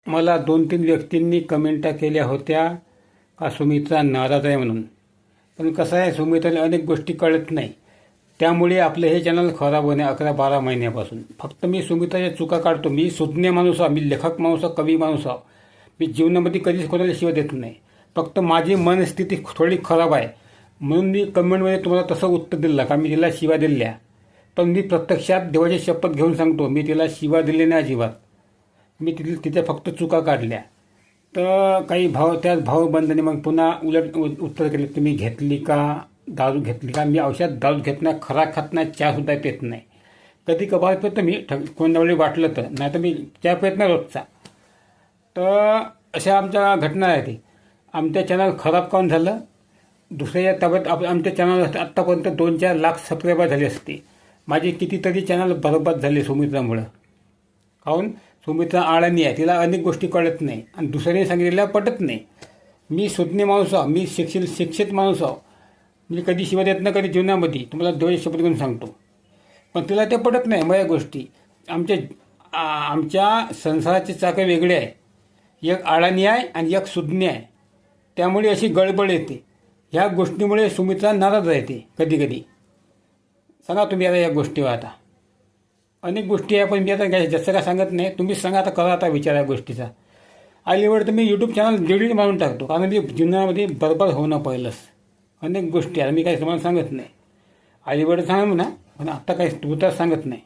मला 2-3 व्यक्तींनी कमेंटा केल्या होत्या का सुमित्रा नाराज आहे म्हणून. पण कसं आहे, सुमित्राला अनेक गोष्टी कळत नाही. त्यामुळे आपलं हे चॅनल खराब होणे 11-12 महिन्यापासून. फक्त मी सुमित्राच्या चुका काढतो. मी सुज्ञ माणूस आहे, मी लेखक माणूस आहे, कवी माणूस आहे. मी जीवनामध्ये कधीच कोणाला शिवाय देत नाही. फक्त माझी मनस्थिती थोडी खराब आहे म्हणून मी कमेंटमध्ये तुम्हाला तसं उत्तर दिलं का मी तिला शिव्या दिल्या. पण मी प्रत्यक्षात देवाची शपथ घेऊन सांगतो, मी तिला शिव्या दिले नाही अजिबात. मी तिच्या फक्त चुका काढल्या. तर काही त्याच भावबंधाने मग पुन्हा उलट उत्तर केलं, तुम्ही घेतली का दारू घेतली का. मी औषध दारू घेत नाही, खरा खात नाही, चहासुद्धा पित नाही. कधी कभार पितो मी, कोणत्या वेळी वाटलं तर, नाही तर मी चहा पित नाही रोजचा. तर अशा आमच्या घटना आहे. ती आमच्या चॅनल खराब काऊन झालं, दुसऱ्या ताब्यात आमच्या चॅनल आत्तापर्यंत 2-4 लाख सबस्क्रायबर झाले असते. माझे कितीतरी चॅनल बरबाद झाले सुमित्रामुळं. काऊन, सुमित्रा आळणी आहे, तिला अनेक गोष्टी कळत नाही आणि दुसऱ्याने सांगितलेल्या पटत नाही. मी सुज्ञ माणूस आहो, मी शिक्षित माणूस आहो. मी कधी शिवाय देत नाही कधी जीवनामध्ये, तुम्हाला देवाची शपथ घेऊन सांगतो. पण तिला ते पटत नाही माझ्या गोष्टी. आमच्या संसाराचे चाके वेगळे आहे. एक आळणी आहे आणि एक सुज्ञ आहे. त्यामुळे अशी गडबड येते. ह्या गोष्टीमुळे सुमित्रा नाराज राहते कधी कधी. सांगा तुम्ही आता या गोष्टीवर. आता अनेक गोष्टी आहे पण मी आता जास्त काय सांगत नाही. तुम्हीच सांगा आता, करा आता विचार या गोष्टीचा. अलीकडे तर मी यूट्यूब चॅनल डिलीट मारून टाकतो, कारण मी जीवनामध्ये बरोबर होणं पहिलंच. अनेक गोष्टी आहे, मी काही तुम्हाला सांगत नाही. अलीकडे सांगा म्हणा, पण आत्ता काही तू तर सांगत नाही.